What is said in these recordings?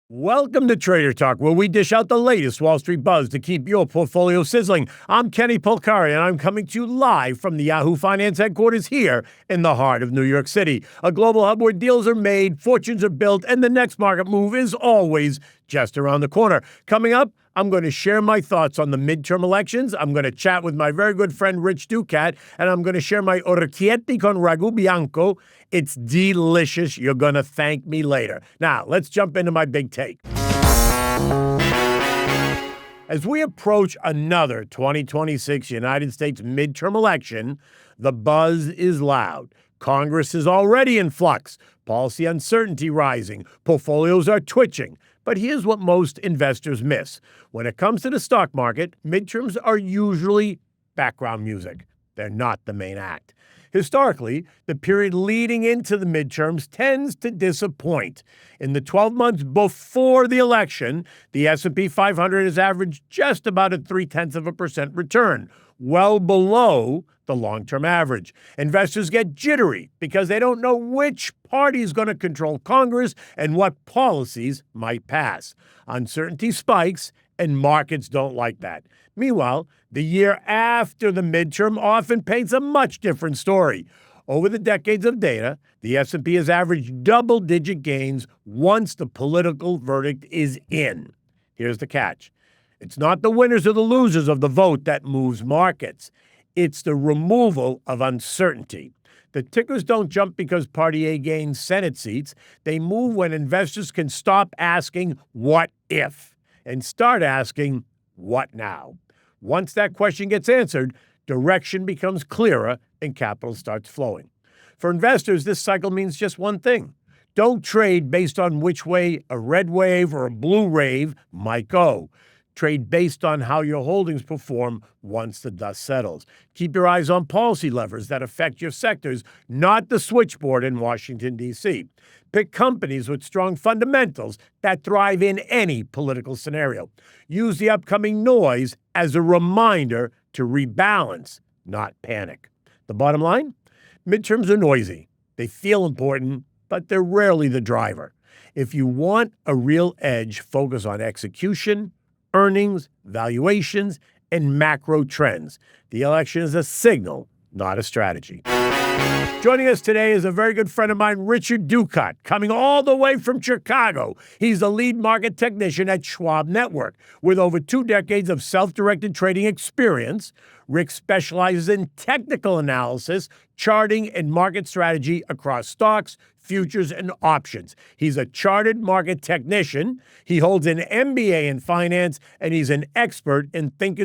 Welcome to Trader Talk, where we dish out the latest Wall Street buzz to keep your portfolio sizzling. I'm Kenny Polcari, and I'm coming to you live from the Yahoo Finance headquarters here in the heart of New York City, a global hub where deals are made, fortunes are built, and the next market move is always just around the corner. Coming up, I'm going to share my thoughts on the midterm elections. I'm going to chat with my very good friend Rich Ducat, and I'm going to share my orecchietti con ragu bianco. It's delicious. You're going to thank me later. Now, let's jump into my big take. As we approach another 2026 United States midterm election, the buzz is loud. Congress is already in flux. Policy uncertainty rising. Portfolios are twitching. But here's what most investors miss. When it comes to the stock market, midterms are usually background music. They're not the main act. Historically, the period leading into the midterms tends to disappoint. In the 12 months before the election, the S&P 500 has averaged just about a 0.3% return, well below the long-term average. Investors get jittery because they don't know which party is going to control Congress and what policies might pass. Uncertainty spikes, and markets don't like that. Meanwhile, the year after the midterm often paints a much different story. Over the decades of data, the S&P has averaged double-digit gains once the political verdict is in. Here's the catch. It's not the winners or the losers of the vote that moves markets. It's the removal of uncertainty. The tickers don't jump because Party A gains Senate seats. They move when investors can stop asking, what if, and start asking, what now? Once that question gets answered, direction becomes clearer and capital starts flowing. For investors, this cycle means just one thing. Don't trade based on which way a red wave or a blue wave might go. Trade based on how your holdings perform once the dust settles. Keep your eyes on policy levers that affect your sectors, not the switchboard in Washington, D.C. Pick companies with strong fundamentals that thrive in any political scenario. Use the upcoming noise as a reminder to rebalance, not panic. The bottom line? Midterms are noisy. They feel important, but they're rarely the driver. If you want a real edge, focus on execution, earnings, valuations, and macro trends. The election is a signal, not a strategy. Joining us today is a very good friend of mine, Richard Ducat, coming all the way from Chicago. He's the lead market technician at Schwab Network. With over 2 decades of self-directed trading experience, Rick specializes in technical analysis, charting, and market strategy across stocks, futures, and options. He's a chartered market technician. He holds an MBA in finance, and he's an expert in think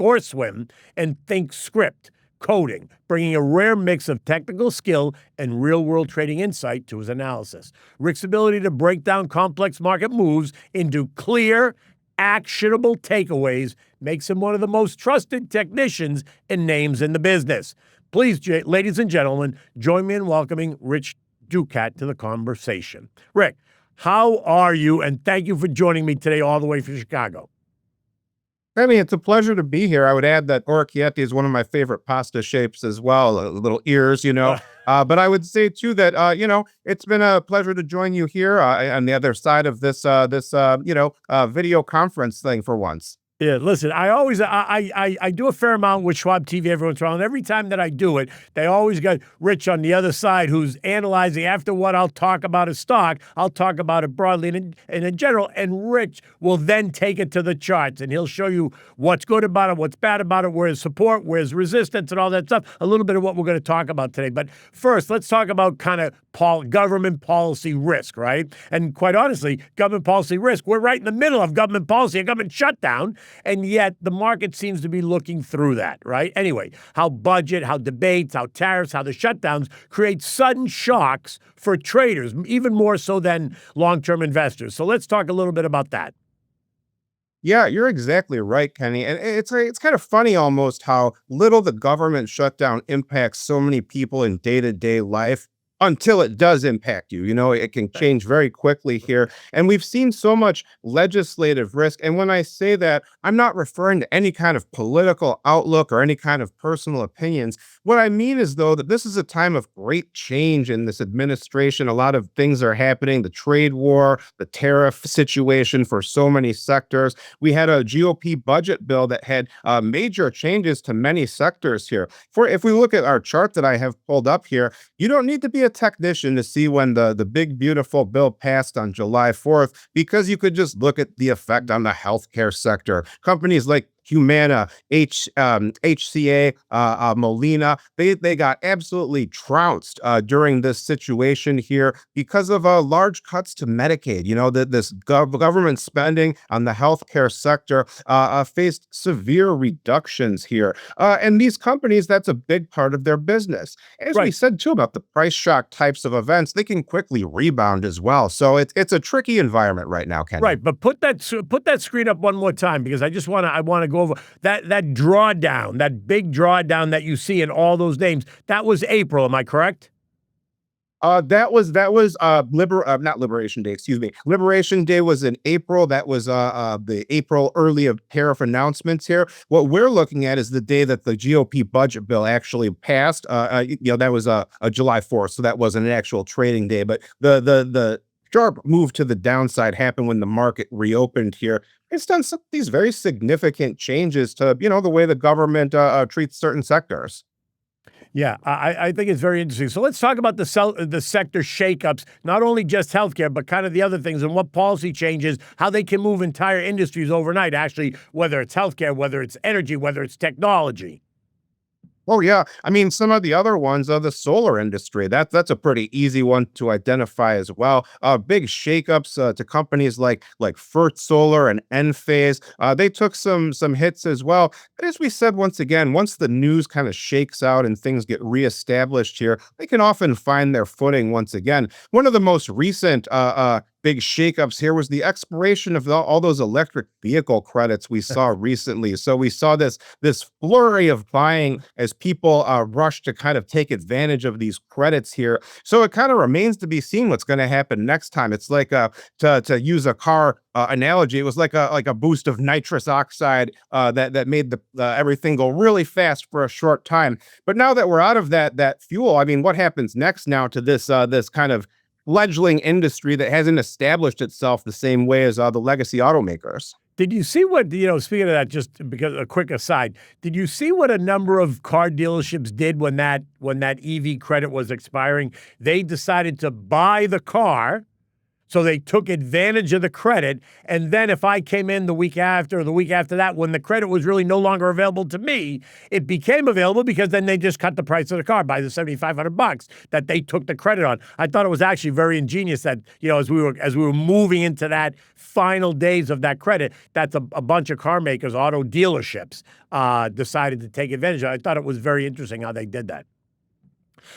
or swim, and think script coding, bringing a rare mix of technical skill and real-world trading insight to his analysis. Rick's ability to break down complex market moves into clear, actionable takeaways makes him one of the most trusted technicians and names in the business. Please, ladies and gentlemen, join me in welcoming Rich Ducat to the conversation. Rick, how are you? And thank you for joining me today all the way from Chicago. Kenny, it's a pleasure to be here. I would add that orecchietti is one of my favorite pasta shapes as well, little ears, But I would say, too, that, it's been a pleasure to join you here on the other side of this video conference thing for once. Yeah, listen, I do a fair amount with Schwab TV every once in a while, and every time that I do it, they always got Rich on the other side who's analyzing after what I'll talk about a stock. I'll talk about it broadly and in general, and Rich will then take it to the charts, and he'll show you what's good about it, what's bad about it, where's support, where's resistance, and all that stuff, a little bit of what we're going to talk about today. But first, let's talk about kind of government policy risk, right? And quite honestly, government policy risk, we're right in the middle of government policy, a government shutdown. And yet the market seems to be looking through that, right? Anyway, how budget, how debates, how tariffs, how the shutdowns create sudden shocks for traders, even more so than long-term investors. So let's talk a little bit about that. Yeah, you're exactly right, Kenny. And it's kind of funny almost how little the government shutdown impacts so many people in day-to-day life. until it does impact you. You know, it can change very quickly here. And we've seen so much legislative risk. And when I say that, I'm not referring to any kind of political outlook or any kind of personal opinions. What I mean is, though, that this is a time of great change in this administration. A lot of things are happening, the trade war, the tariff situation for so many sectors. We had a GOP budget bill that had major changes to many sectors here. If we look at our chart that I have pulled up here, you don't need to be a technician to see when the big, beautiful bill passed on July 4th, because you could just look at the effect on the healthcare sector. Companies like Humana, HCA, Molina, they got absolutely trounced during this situation here because of large cuts to Medicaid. You know, that this government spending on the healthcare sector faced severe reductions here. And these companies, that's a big part of their business. As we said, too, about the price shock types of events, they can quickly rebound as well. So it's a tricky environment right now, Kenny. Right, but put that screen up one more time, because I want to go over that drawdown, that big drawdown that you see in all those names. That was April, am I correct? That was not Liberation Day, excuse me. Liberation Day was in April. That was the April early of tariff announcements here. What we're looking at is the day that the GOP budget bill actually passed. You know, that was a July 4th, so that wasn't an actual trading day. But the sharp move to the downside happened when the market reopened here. It's done some of these very significant changes to, you know, the way the government treats certain sectors. Yeah, I think it's very interesting. So let's talk about the sector shakeups, not only just healthcare, but kind of the other things and what policy changes, how they can move entire industries overnight, actually, whether it's healthcare, whether it's energy, whether it's technology. Oh, yeah. I mean, some of the other ones are the solar industry. That's a pretty easy one to identify as well. Big shakeups to companies like First Solar and Enphase. They took some hits as well. But as we said, once again, once the news kind of shakes out and things get reestablished here, they can often find their footing once again. One of the most recent big shakeups here was the expiration of all those electric vehicle credits we saw recently. So we saw this flurry of buying as people rush to kind of take advantage of these credits here. So it kind of remains to be seen what's going to happen next time. It's like to use a car analogy, it was like a boost of nitrous oxide that made everything go really fast for a short time. But now that we're out of that fuel, I mean, what happens next now to this kind of fledgling industry that hasn't established itself the same way as the legacy automakers? Did you see what, speaking of that, just because a quick aside, did you see what a number of car dealerships did when that EV credit was expiring? They decided to buy the car. So they took advantage of the credit. And then if I came in the week after or the week after that, when the credit was really no longer available to me, it became available because then they just cut the price of the car by the $7,500 that they took the credit on. I thought it was actually very ingenious that, as we were moving into that final days of that credit, that's a bunch of car makers, auto dealerships, decided to take advantage of it. I thought it was very interesting how they did that.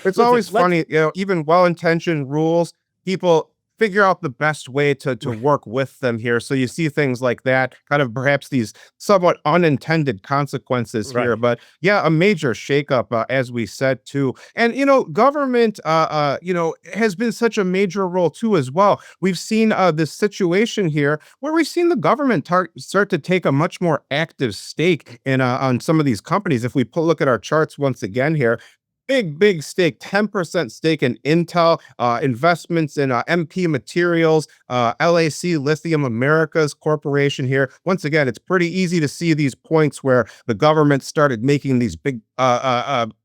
It's always funny, even well-intentioned rules, people figure out the best way to work with them here. So you see things like that, kind of perhaps these somewhat unintended consequences here. But yeah, a major shakeup, as we said, too. And, government, has been such a major role, too, as well. We've seen this situation here where we've seen the government start to take a much more active stake in on some of these companies. If we look at our charts once again here, big stake, 10% stake in Intel, investments in MP Materials, LAC Lithium Americas Corporation here. Once again, it's pretty easy to see these points where the government started making these big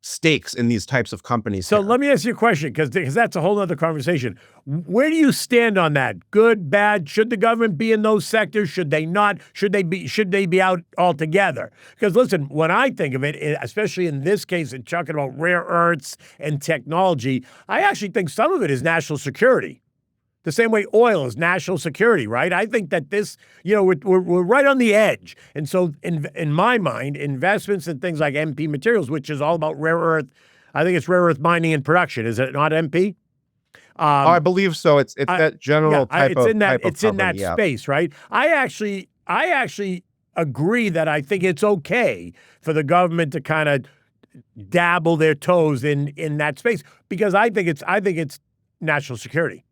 stakes in these types of companies. So let me ask you a question, because that's a whole other conversation. Where do you stand on that? Good, bad? Should the government be in those sectors? Should they not? Should they be out altogether? Because listen, when I think of it, especially in this case, and talking about rare earths and technology, I actually think some of it is national security. The same way oil is national security, right? I think that this, we're right on the edge. And so in my mind, investments in things like MP Materials, which is all about rare earth, I think it's rare earth mining and production. Is it not MP? I believe so. It's that general type of It's in that space, right? I actually agree that I think it's okay for the government to kind of dabble their toes in that space, because I think it's national security.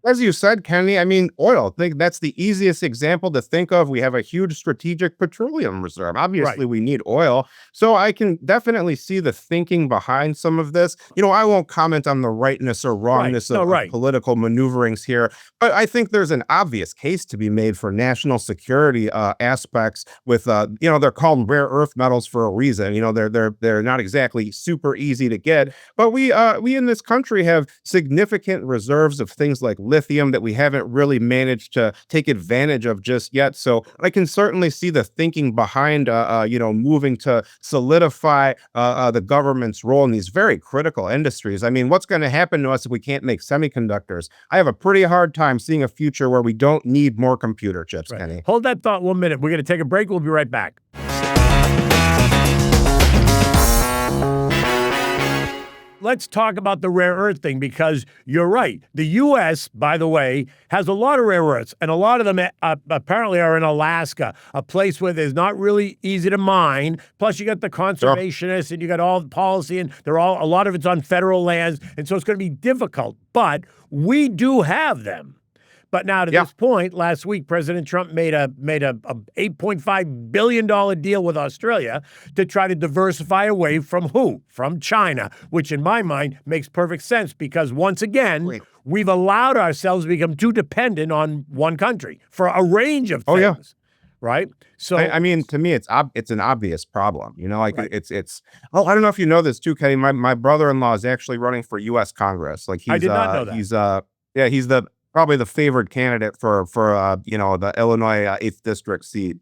As you said, Kenny, I mean, oil. I think that's the easiest example to think of. We have a huge strategic petroleum reserve. Right. Obviously, we need oil. So I can definitely see the thinking behind some of this. I won't comment on the rightness or Right. wrongness No, of right. political maneuverings here, but I think there's an obvious case to be made for national security aspects with, they're called rare earth metals for a reason. They're not exactly super easy to get, but we in this country have significant reserves of things like lithium that we haven't really managed to take advantage of just yet. So I can certainly see the thinking behind, moving to solidify the government's role in these very critical industries. I mean, what's going to happen to us if we can't make semiconductors? I have a pretty hard time seeing a future where we don't need more computer chips, Right. Kenny. Hold that thought 1 minute. We're going to take a break. We'll be right back. Let's talk about the rare earth thing, because you're right. The U.S., by the way, has a lot of rare earths, and a lot of them apparently are in Alaska, a place where there's not really easy to mine. Plus, you got the conservationists, and you got all the policy, and a lot of it's on federal lands, and so it's going to be difficult. But we do have them. But now to this point, last week, President Trump made a $8.5 billion deal with Australia to try to diversify away from who? From China, which in my mind makes perfect sense, because once again, we've allowed ourselves to become too dependent on one country for a range of things. Right. So I mean, to me, it's an obvious problem. It's. Oh, I don't know if you know this too, Kenny. My brother-in-law is actually running for U.S. Congress. Like I did not know that. He's probably the favored candidate for the Illinois 8th district seat.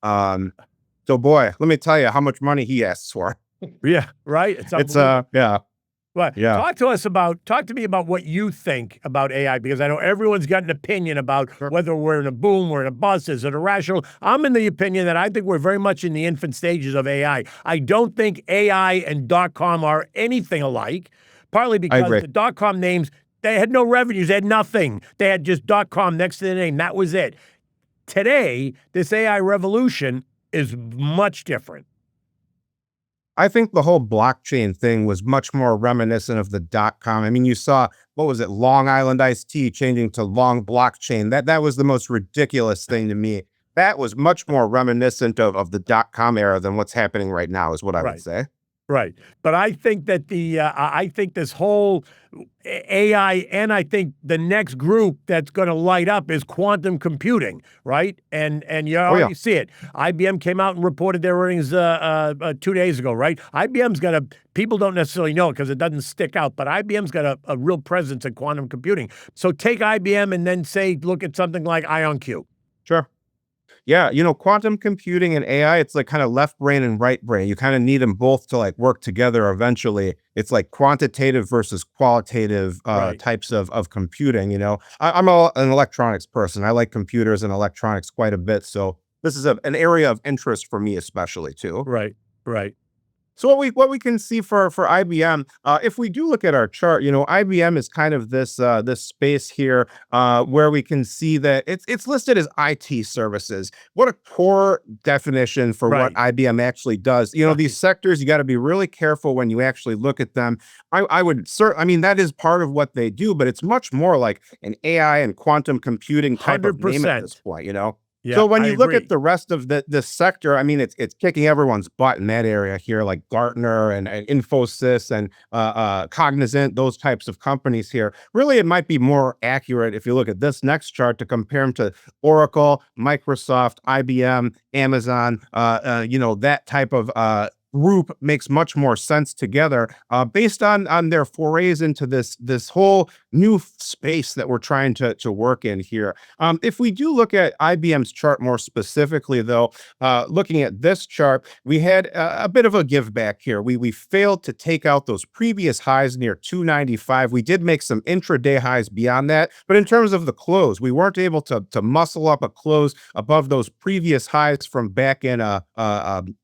So boy, let me tell you how much money he asks for. Yeah, right. It's yeah. Well, Yeah. talk to me about what you think about AI, because I know everyone's got an opinion about whether we're in a boom, we're in a bust, is it irrational? I'm in the opinion that I think we're very much in the infant stages of AI. I don't think AI and .com are anything alike, partly because the .com names, they had no revenues, they had nothing. They had just .com next to the name. That was it. Today, this AI revolution is much different. I think the whole blockchain thing was much more reminiscent of the .com. I mean, you saw, what was it, Long Island iced tea changing to long blockchain. That was the most ridiculous thing to me. That was much more reminiscent of the .com era than what's happening right now, is what I would say. Right. But I think that I think this whole AI, and I think the next group that's going to light up is quantum computing, right? And you already see it. IBM came out and reported their earnings 2 days ago, right? IBM's got people don't necessarily know it because it doesn't stick out, but IBM's got a real presence in quantum computing. So take IBM and then look at something like IonQ. Sure. Yeah, quantum computing and AI, it's like kind of left brain and right brain. You kind of need them both to like work together eventually. It's like quantitative versus qualitative types of computing. I'm an electronics person. I like computers and electronics quite a bit. So this is an area of interest for me, especially too. Right. So what we can see for IBM, if we do look at our chart, IBM is kind of this space here where we can see that it's listed as IT services. What a poor definition for what IBM actually does. These sectors, you got to be really careful when you actually look at them. I mean, that is part of what they do, but it's much more like an AI and quantum computing type 100%. Of name at this point. Yeah, so when you look agree. at the rest of this sector, I mean, it's kicking everyone's butt in that area here, like Gartner and Infosys and Cognizant, those types of companies here. Really, it might be more accurate if you look at this next chart to compare them to Oracle, Microsoft, IBM, Amazon, that type of group makes much more sense together based on their forays into this whole new space that we're trying to work in here. If we do look at IBM's chart more specifically, though, looking at this chart, we had a bit of a give back here. We failed to take out those previous highs near 295. We did make some intraday highs beyond that, but in terms of the close, we weren't able to muscle up a close above those previous highs from back in the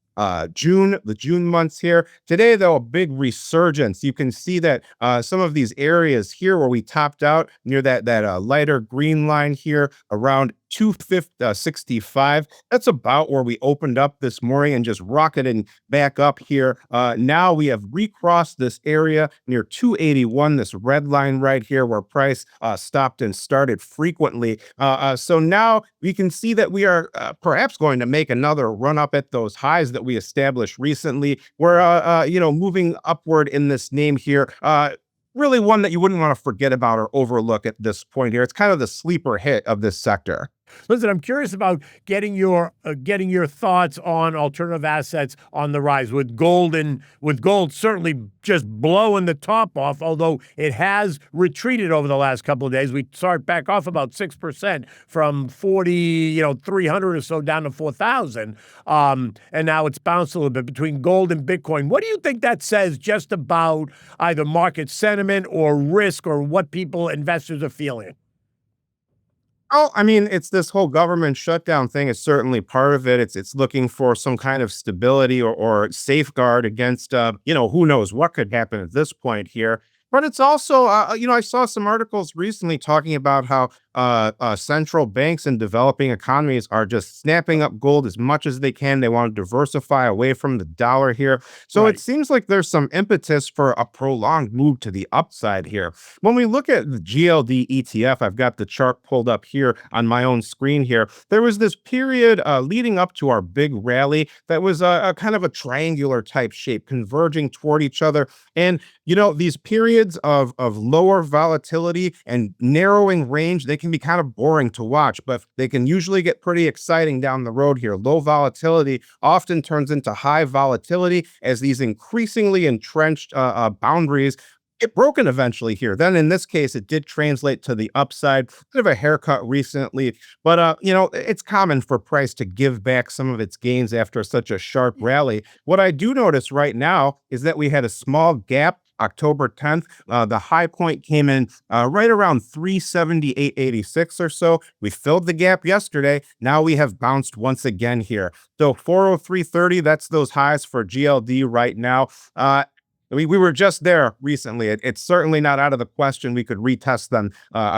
June months here. Today, though, a big resurgence. You can see that some of these areas here where we topped out near that lighter green line here around 265. That's about where we opened up this morning and just rocketing back up here. Now we have recrossed this area near 281, this red line right here where price stopped and started frequently. So now we can see that we are perhaps going to make another run up at those highs that we established recently. We're, moving upward in this name here. Really one that you wouldn't want to forget about or overlook at this point here. It's kind of the sleeper hit of this sector. Listen, I'm curious about getting your thoughts on alternative assets on the rise with gold certainly just blowing the top off, although it has retreated over the last couple of days. We saw it back off about 6% from 300 or so down to 4,000. And now it's bounced a little bit between gold and Bitcoin. What do you think that says just about either market sentiment or risk or what investors are feeling? Oh, I mean, it's this whole government shutdown thing is certainly part of it. It's looking for some kind of stability or safeguard against, who knows what could happen at this point here. But it's also, I saw some articles recently talking about how central banks in developing economies are just snapping up gold as much as they can. They want to diversify away from the dollar here. So Right. it seems like there's some impetus for a prolonged move to the upside here. When we look at the GLD ETF, I've got the chart pulled up here on my own screen here. There was this period leading up to our big rally that was a kind of a triangular type shape converging toward each other. And these periods of lower volatility and narrowing range, they can be kind of boring to watch, but they can usually get pretty exciting down the road here. Low volatility often turns into high volatility as these increasingly entrenched boundaries get broken eventually here. Then in this case, it did translate to the upside. Bit of a haircut recently, but it's common for price to give back some of its gains after such a sharp rally. What I do notice right now is that we had a small gap October 10th. The high point came in right around 378.86 or so. We filled the gap yesterday. Now we have bounced once again here. So 403.30, that's those highs for GLD right now. We were just there recently. It's certainly not out of the question we could retest them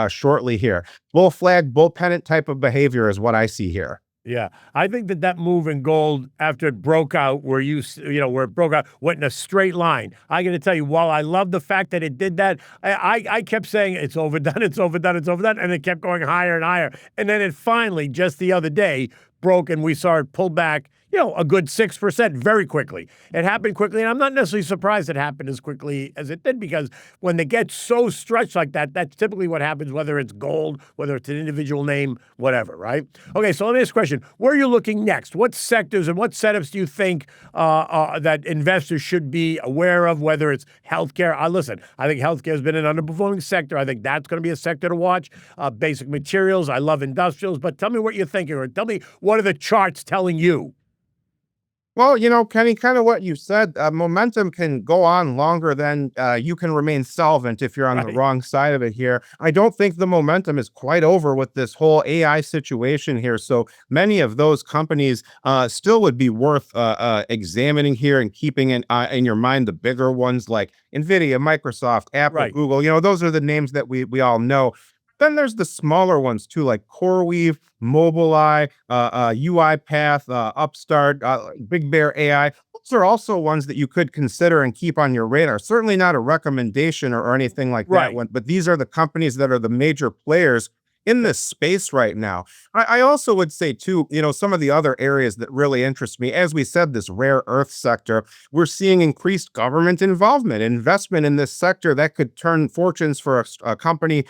shortly here. Bull flag, bull pennant type of behavior is what I see here. Yeah, I think that move in gold after it broke out, where it broke out, went in a straight line. I got to tell you, while I love the fact that it did that, I kept saying it's overdone, it's overdone, it's overdone, and it kept going higher and higher. And then it finally, just the other day, broke, and we saw it pull back, a good 6% very quickly. It happened quickly, and I'm not necessarily surprised it happened as quickly as it did, because when they get so stretched like that, that's typically what happens, whether it's gold, whether it's an individual name, whatever, right? Okay, so let me ask a question. Where are you looking next? What sectors and what setups do you think that investors should be aware of, whether it's healthcare? Listen, I think healthcare has been an underperforming sector. I think that's going to be a sector to watch. Basic materials, I love industrials, but tell me what you're thinking, or tell me what are the charts telling you? Well, Kenny, kind of what you said, momentum can go on longer than you can remain solvent if you're on the Right. wrong side of it here. I don't think the momentum is quite over with this whole AI situation here. So many of those companies still would be worth examining here and keeping in your mind the bigger ones like NVIDIA, Microsoft, Apple, Right. Google. Those are the names that we all know. Then there's the smaller ones too, like CoreWeave, Mobileye, UiPath, Upstart, Big Bear AI. Those are also ones that you could consider and keep on your radar. Certainly not a recommendation or anything like that Right. one, but these are the companies that are the major players in this space right now. I also would say too, some of the other areas that really interest me, as we said, this rare earth sector, we're seeing increased government involvement, investment in this sector that could turn fortunes for a company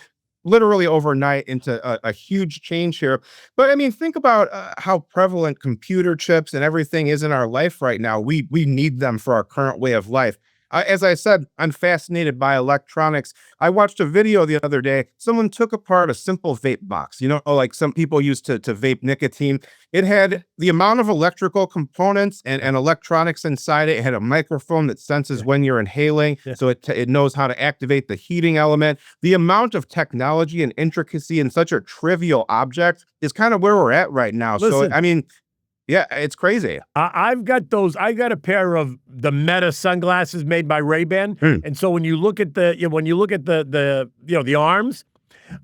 literally overnight into a huge change here. But I mean, think about how prevalent computer chips and everything is in our life right now. We need them for our current way of life. As I said, I'm fascinated by electronics. I watched a video the other day. Someone took apart a simple vape box, like some people used to vape nicotine. It had the amount of electrical components and electronics inside it. It had a microphone that senses when you're inhaling, Yeah. so it knows how to activate the heating element. The amount of technology and intricacy in such a trivial object is kind of where we're at right now. So, Listen. I mean, yeah, it's crazy. I've got those. I got a pair of the Meta sunglasses made by Ray-Ban, Hmm. and so when you look at the arms,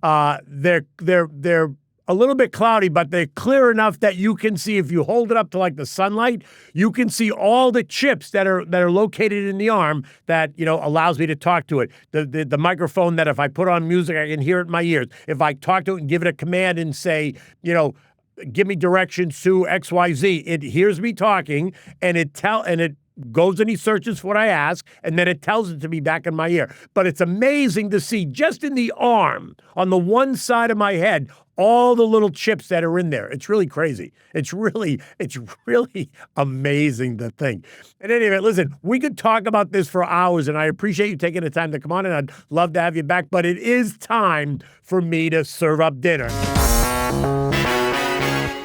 they're a little bit cloudy, but they're clear enough that you can see, if you hold it up to like the sunlight, you can see all the chips that are located in the arm that, allows me to talk to it. The microphone that if I put on music, I can hear it in my ears. If I talk to it and give it a command and say, give me directions to XYZ, it hears me talking and it goes and he searches for what I ask, and then it tells it to me back in my ear. But it's amazing to see just in the arm, on the one side of my head, all the little chips that are in there. It's really crazy. It's really amazing to think. And anyway, listen, we could talk about this for hours, and I appreciate you taking the time to come on, and I'd love to have you back, but it is time for me to serve up dinner.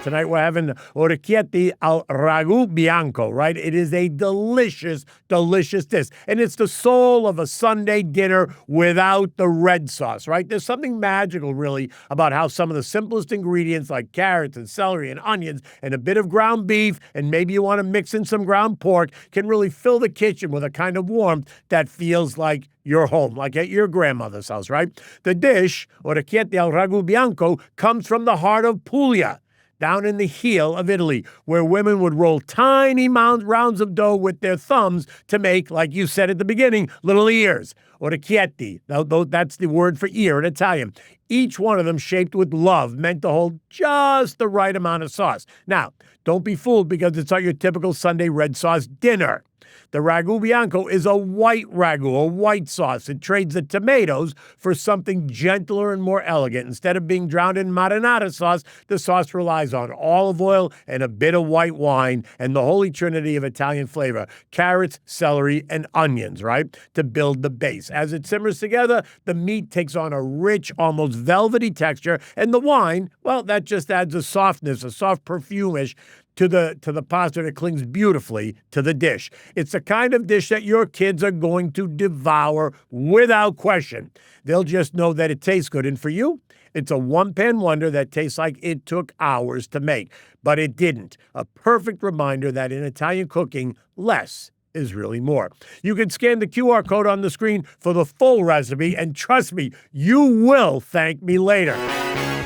Tonight we're having orecchietti al ragu bianco, right? It is a delicious, delicious dish. And it's the soul of a Sunday dinner without the red sauce, right? There's something magical, really, about how some of the simplest ingredients like carrots and celery and onions and a bit of ground beef, and maybe you want to mix in some ground pork, can really fill the kitchen with a kind of warmth that feels like your home, like at your grandmother's house, right? The dish, orecchietti al ragu bianco, comes from the heart of Puglia, down in the heel of Italy, where women would roll tiny rounds of dough with their thumbs to make, like you said at the beginning, little ears. Orecchietti, that's the word for ear in Italian. Each one of them shaped with love, meant to hold just the right amount of sauce. Now, don't be fooled because it's not your typical Sunday red sauce dinner. The ragu bianco is a white ragu, a white sauce. It trades the tomatoes for something gentler and more elegant. Instead of being drowned in marinara sauce, the sauce relies on olive oil and a bit of white wine and the holy trinity of Italian flavor, carrots, celery, and onions, right, to build the base. As it simmers together, the meat takes on a rich, almost velvety texture, and the wine, well, that just adds a softness, a soft perfume-ish to the pasta that clings beautifully to the dish. It's the kind of dish that your kids are going to devour without question. They'll just know that it tastes good. And for you, it's a one-pan wonder that tastes like it took hours to make. But it didn't. A perfect reminder that in Italian cooking, less is really more. You can scan the QR code on the screen for the full recipe, and trust me, you will thank me later.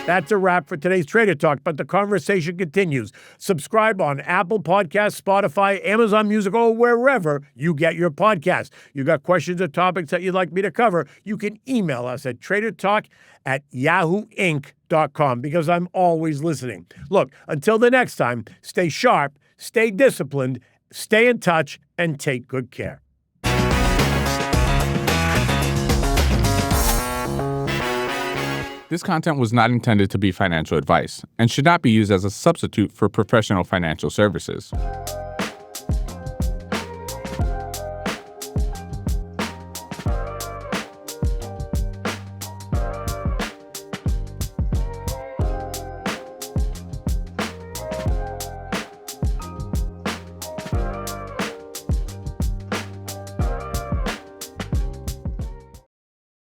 That's a wrap for today's Trader Talk, but the conversation continues. Subscribe on Apple Podcasts, Spotify, Amazon Music, or wherever you get your podcasts. You got questions or topics that you'd like me to cover, you can email us at tradertalk@yahooinc.com because I'm always listening. Look, until the next time, stay sharp, stay disciplined, stay in touch, and take good care. This content was not intended to be financial advice and should not be used as a substitute for professional financial services.